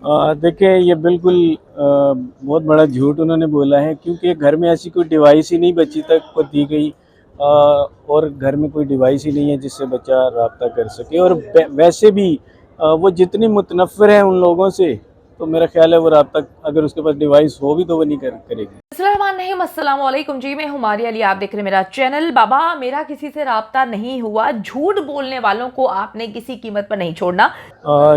देखिए ये बिल्कुल बहुत बड़ा झूठ उन्होंने बोला है, क्योंकि घर में ऐसी कोई डिवाइस ही नहीं बच्ची तक को दी गई। और घर में कोई डिवाइस ही नहीं है जिससे बच्चा राब्ता कर सके। और वैसे भी वो जितनी मुतनफ़िर है उन लोगों से, तो मेरा ख़्याल है वो राब्ता अगर उसके पास डिवाइस हो भी तो वो नहीं करेगी। अस्सलाम वालेकुम जी, मैं हूँ मारिया अली। आप देख रहे हैं मेरा चैनल। बाबा, मेरा किसी से राब्ता नहीं हुआ। झूठ बोलने वालों को आपने किसी कीमत पर नहीं छोड़ना।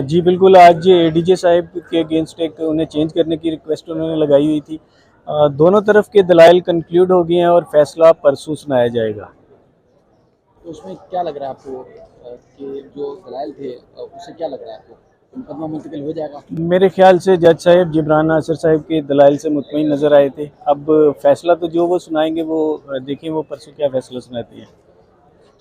जी बिल्कुल, आज एडीजे साहब के अगेंस्ट एक उन्हें चेंज करने की रिक्वेस्ट उन्होंने लगाई हुई थी। दोनों तरफ के दलाइल कंक्लूड हो गए हैं और फैसला परसों सुनाया जाएगा। तो उसमें क्या लग रहा है आपको कि जो दलाइल थे उससे क्या लग रहा है आपको? तो मुकदमा मुंतकिल हो जाएगा? मेरे ख्याल से जज साहब जिब्रान नासिर साहब के दलाइल से मुतमईन नज़र आए थे। अब फैसला तो जो वो सुनाएंगे वो देखें वो परसों क्या फैसला सुनाती है।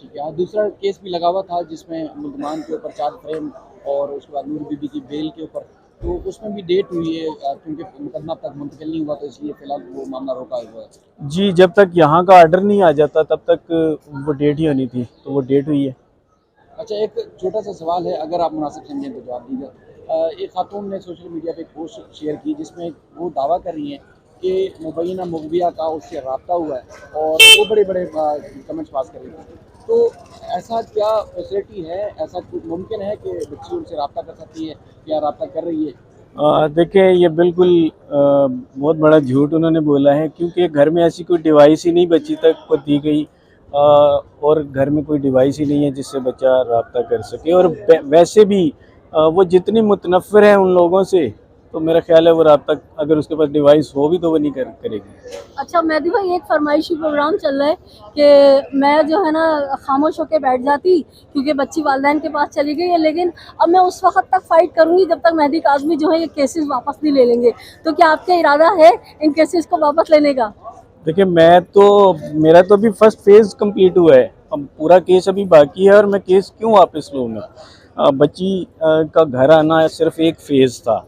ठीक है। दूसरा केस भी लगा हुआ था जिसमें मुलजमान के ऊपर चार्ज फ्रेम और उसके बाद नूर बीबी की बेल के ऊपर, तो उसमें भी डेट हुई है क्योंकि मुकदमा अब तक मुंतकिल नहीं हुआ, तो इसलिए फिलहाल वो मामला रोका हुआ है। जी, जब तक यहाँ का आर्डर नहीं आ जाता तब तक वो डेट ही होनी थी, तो वो डेट हुई है। अच्छा, एक छोटा सा सवाल है, अगर आप मुनासिब समझें तो जवाब दीजिए। एक खातून ने सोशल मीडिया पे एक पोस्ट शेयर की जिसमें वो दावा कर रही हैं कि मुबैना मुगबिया का उससे रब्ता हुआ है और वो बड़े बड़े कमेंट्स पास कर रही थी। तो ऐसा क्या फैसिलिटी है, ऐसा कुछ मुमकिन है कि बच्ची उनसे रब्ता कर सकती है या रब्ता कर रही है? देखिए ये बिल्कुल बहुत बड़ा झूठ उन्होंने बोला है, क्योंकि घर में ऐसी कोई डिवाइस ही नहीं बच्ची तक को दी गई। और घर में कोई डिवाइस ही नहीं है जिससे बच्चा राब्ता कर सके। और वैसे भी वो जितनी मुतनफ़िर है उन लोगों से, तो मेरा ख्याल है वो राब्ता अगर उसके पास डिवाइस हो भी तो वो नहीं करेगी। अच्छा मेहदी भाई, एक फरमाइशी प्रोग्राम चल रहा है कि मैं जो है ना खामोश होकर बैठ जाती क्योंकि बच्ची वालिदैन के पास चली गई है, लेकिन अब मैं उस वक्त तक फाइट करूंगी जब तक मेहदी काज़मी जो है ये केसेस वापस नहीं ले लेंगे। तो क्या आपका इरादा है इन केसेस को वापस लेने का? देखिए मेरा तो अभी फर्स्ट फेज़ कंप्लीट हुआ है, अब पूरा केस अभी बाकी है और मैं केस क्यों वापस लूँगा। बच्ची का घर आना सिर्फ एक फ़ेज़ था।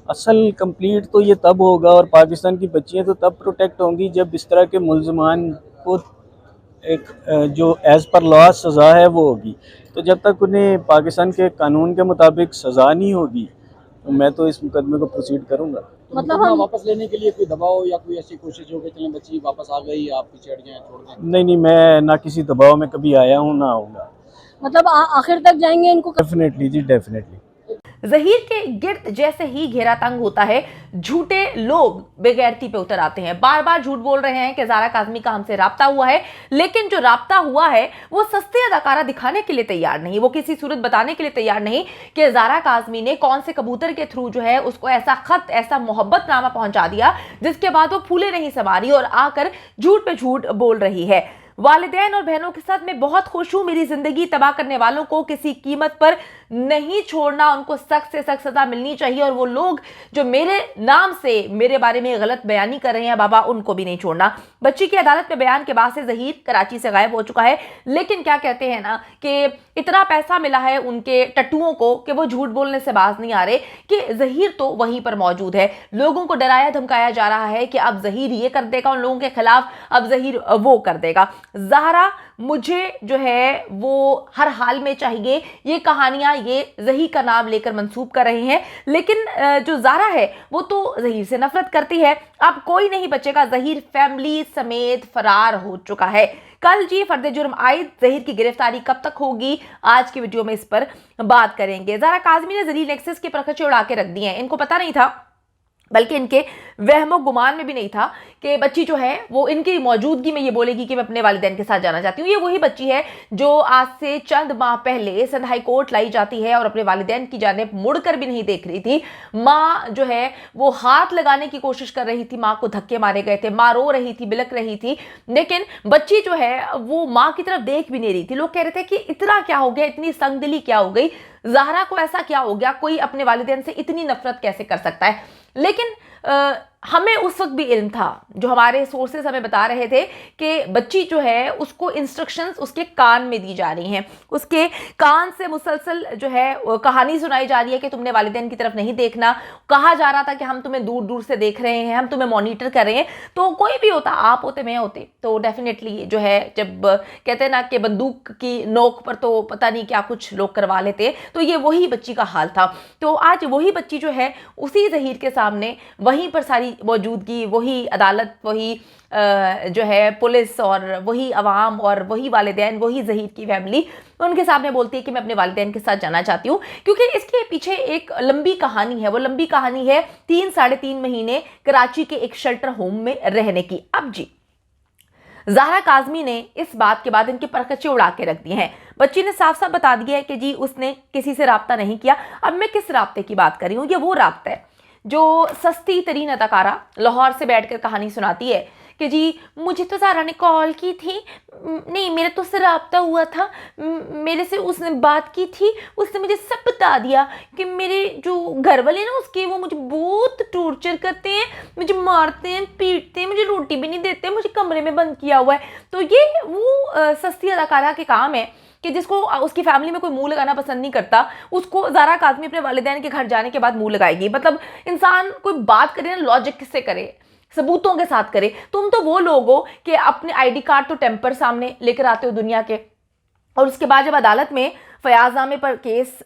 असल कंप्लीट तो ये तब होगा और पाकिस्तान की बच्चियां तो तब प्रोटेक्ट होंगी जब इस तरह के मुल्ज़मान को एक जो एज़ पर लॉ सज़ा है वो होगी। तो जब तक उन्हें पाकिस्तान के कानून के मुताबिक सज़ा नहीं होगी तो मैं तो इस मुकदमे को प्रोसीड करूँगा। तो मतलब मुकदमा हम वापस लेने के लिए कोई दबाव या कोई ऐसी कोशिश हो कि चलें बच्ची वापस आ गई, आप पीछे हट जाएं, छोड़ दें? नहीं, मैं ना किसी दबाव में कभी आया हूँ ना आऊँगा। मतलब आखिर तक जाएंगे इनको? डेफिनेटली जी, डेफिनेटली। जहीर के गिर्द जैसे ही घेरा तंग होता है, झूठे लोग बेगैरती पे उतर आते हैं। बार बार झूठ बोल रहे हैं कि ज़ारा काज़मी का हमसे राब्ता हुआ है, लेकिन जो राब्ता हुआ है वो सस्ती अदाकारा दिखाने के लिए तैयार नहीं, वो किसी सूरत बताने के लिए तैयार नहीं कि ज़ारा काज़मी ने कौन से कबूतर के थ्रू जो है उसको ऐसा खत, ऐसा मोहब्बतनामा पहुंचा दिया जिसके बाद वो फूले नहीं समा रही और आकर झूठ पे झूठ बोल रही है। वालिदैन और बहनों के साथ मैं बहुत खुश हूं। मेरी जिंदगी तबाह करने वालों को किसी कीमत पर नहीं छोड़ना, उनको सख्त से सख्त सजा मिलनी चाहिए। और वो लोग जो मेरे नाम से मेरे बारे में गलत बयानी कर रहे हैं बाबा, उनको भी नहीं छोड़ना। बच्ची की अदालत में बयान के बाद से जहीर कराची से गायब हो चुका है, लेकिन क्या कहते हैं ना कि इतना पैसा मिला है उनके टट्टुओं को कि वो झूठ बोलने से बाज नहीं आ रहे कि जहीर तो वहीं पर मौजूद है। लोगों को डराया धमकाया जा रहा है कि अब जहीर ये कर देगा उन लोगों के खिलाफ, अब जहीर वो कर देगा। ज़हरा मुझे जो है वो हर हाल में चाहिए, ये कहानियां ये ज़ही का नाम लेकर मंसूब कर रहे हैं, लेकिन जो ज़हरा है वो तो ज़हीर से नफरत करती है। अब कोई नहीं बचेगा। ज़हीर फैमिली समेत फरार हो चुका है। कल जी फर्द जुर्म आयद, ज़हीर की गिरफ्तारी कब तक होगी, आज की वीडियो में इस पर बात करेंगे। ज़हरा काज़मी ने जलील नेक्सस के परखचे उड़ा के रख दिए हैं। इनको पता नहीं था, बल्कि इनके वहमो गुमान में भी नहीं था कि बच्ची जो है वो इनकी मौजूदगी में ये बोलेगी कि मैं अपने वालिदैन के साथ जाना चाहती हूँ। ये वही बच्ची है जो आज से चंद माह पहले सिंध हाई कोर्ट लाई जाती है और अपने वालिदैन की जानिब मुड़कर भी नहीं देख रही थी। माँ जो है वो हाथ लगाने की कोशिश कर रही थी, माँ को धक्के मारे गए थे, माँ रो रही थी, बिलक रही थी, लेकिन बच्ची जो है वो माँ की तरफ देख भी नहीं रही थी। लोग कह रहे थे कि इतना क्या हो गया, इतनी संगदिली क्या हो गई, ज़हरा को ऐसा क्या हो गया, कोई अपने वालिदैन से इतनी नफरत कैसे कर सकता है। लेकिन हमें उस वक्त भी इल्म था, जो हमारे सोर्सेज हमें बता रहे थे कि बच्ची जो है उसको इंस्ट्रक्शंस उसके कान में दी जा रही हैं, उसके कान से मुसलसल जो है कहानी सुनाई जा रही है कि तुमने वालिदैन की तरफ नहीं देखना, कहा जा रहा था कि हम तुम्हें दूर दूर से देख रहे हैं, हम तुम्हें मॉनिटर कर रहे हैं। तो कोई भी होता, आप होते, मैं होते, तो डेफिनेटली जो है जब कहते हैं ना कि बंदूक की नोक पर तो पता नहीं क्या कुछ लोग करवा लेते, तो ये वही बच्ची का हाल था। तो आज वही बच्ची जो है उसी ज़हीर के सामने वहीं पर सारी मौजूदगी, वही अदालत, वही जो है पुलिस और वही अवाम और वही वालिदैन, वही ज़हीर की फैमिली उनके सामने बोलती है कि मैं अपने वालिदैन के साथ जाना चाहती हूँ, क्योंकि इसके पीछे एक लंबी कहानी है। वो लंबी कहानी है 3-3.5 महीने कराची के एक शेल्टर होम में रहने की। अब जी ज़हरा काज़मी ने इस बात के बाद इनके परखचे उड़ा के रख दिए हैं। बच्ची ने साफ साफ बता दिया है कि जी उसने किसी से राब्ता नहीं किया। अब मैं किस राब्ते की बात कर रही हूँ, ये वो राब्ता है जो सस्ती तरीन अदाकारा लाहौर से बैठकर कहानी सुनाती है कि जी मुझे तो ज़हरा ने कॉल की थी, नहीं मेरा तो उससे रब्ता हुआ था, मेरे से उसने बात की थी, उसने मुझे सब बता दिया कि मेरे जो घर वाले ना उसके, वो मुझे बहुत टॉर्चर करते हैं, मुझे मारते हैं, पीटते हैं, मुझे रोटी भी नहीं देते, मुझे कमरे में बंद किया हुआ है। तो ये वो सस्ती अदाकारा के काम है कि जिसको उसकी फैमिली में कोई मुंह लगाना पसंद नहीं करता, उसको ज़हरा काज़मी अपने वालिदैन के घर जाने के बाद मुंह लगाएगी। मतलब इंसान कोई बात करे ना, लॉजिक किससे करे, सबूतों के साथ करे। तुम तो वो लोग हो कि अपने आईडी कार्ड तो टेम्पर सामने लेकर आते हो दुनिया के, और उसके बाद जब अदालत में फयाजनामे पर केस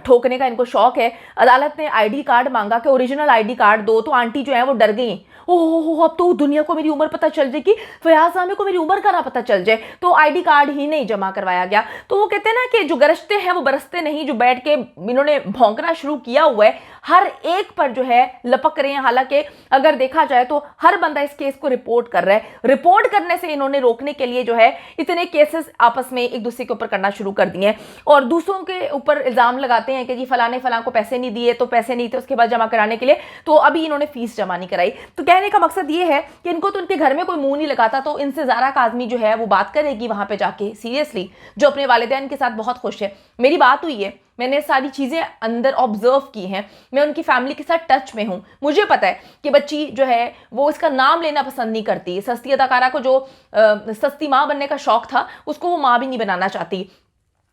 ठोकने का इनको शौक है, अदालत ने आईडी कार्ड मांगा कि ओरिजिनल आईडी कार्ड दो, तो आंटी जो है वो डर गई। ओह अब तो दुनिया को मेरी उम्र पता चल जाएगी, फयाजनामे को मेरी उम्र का ना पता चल जाए, तो आईडी कार्ड ही नहीं जमा करवाया गया। तो वो कहते हैं ना कि जो गरजते हैं वो बरसते नहीं, जो बैठ के इन्होंने भौंकना शुरू किया हुआ है, हर एक पर जो है लपक रहे हैं। हालांकि अगर देखा जाए तो हर बंदा इस केस को रिपोर्ट कर रहा है। रिपोर्ट करने से इन्होंने रोकने के लिए जो है इतने केसेस आपस में एक दूसरे के ऊपर करना शुरू कर दिए हैं, और दूसरों के ऊपर इल्ज़ाम लगाते हैं कि जी फलाने फलां को पैसे नहीं दिए, तो पैसे नहीं थे उसके बाद जमा कराने के लिए, तो अभी इन्होंने फीस जमा नहीं कराई। तो कहने का मकसद ये है कि इनको तो उनके घर में कोई मुंह नहीं लगाता, तो इनसे ज़हरा काज़मी जो है वो बात करेगी वहां पे जाके सीरियसली, जो अपने वालिदैन के साथ बहुत खुश है। मेरी बात हुई है, मैंने सारी चीज़ें अंदर ऑब्जर्व की हैं, मैं उनकी फैमिली के साथ टच में हूँ। मुझे पता है कि बच्ची जो है वो इसका नाम लेना पसंद नहीं करती। सस्ती अदाकारा को जो सस्ती माँ बनने का शौक था, उसको वो माँ भी नहीं बनाना चाहती।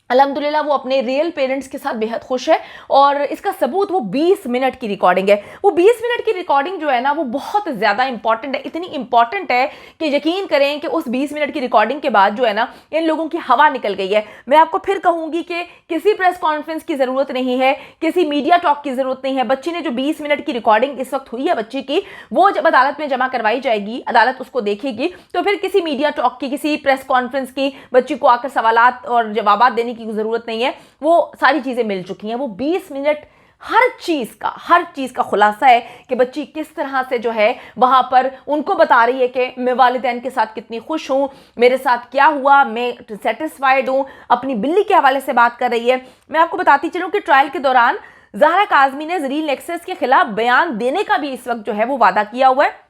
अल्हम्दुलिल्लाह वो अपने रियल पेरेंट्स के साथ बेहद खुश है, और इसका सबूत वो 20 मिनट की रिकॉर्डिंग है। वो 20 मिनट की रिकॉर्डिंग जो है ना वो बहुत ज़्यादा इंपॉर्टेंट है, इतनी इंपॉर्टेंट है कि यकीन करें कि उस 20 मिनट की रिकॉर्डिंग के बाद जो है ना इन लोगों की हवा निकल गई है। मैं आपको फिर कहूँगी कि किसी प्रेस कॉन्फ्रेंस की ज़रूरत नहीं है, किसी मीडिया टॉक की ज़रूरत नहीं है। बच्ची ने जो 20 मिनट की रिकॉर्डिंग इस वक्त हुई है बच्ची की, वो जब अदालत में जमा करवाई जाएगी, अदालत उसको देखेगी, तो फिर किसी मीडिया टॉक की, किसी प्रेस कॉन्फ्रेंस की, बच्ची को आकर सवालात और जवाबात देने की ज़रूरत नहीं है। वो सारी चीज़ें मिल चुकी हैं। वो 20 मिनट हर चीज़ का खुलासा है कि बच्ची किस तरह से जो है वहाँ पर उनको बता रही है कि मैं वालिदैन के साथ कितनी खुश हूँ, मेरे साथ क्या हुआ, मैं सेटिस्फाइड हूँ। अपनी बिल्ली के हवाले से बात कर रही है। मैं आपको बताती चलूँ कि ट्रायल के दौरान ज़हरा काज़मी ने ज़रीन लेक्सस के खिलाफ बयान देने का भी इस वक्त जो है वो वादा किया हुआ है।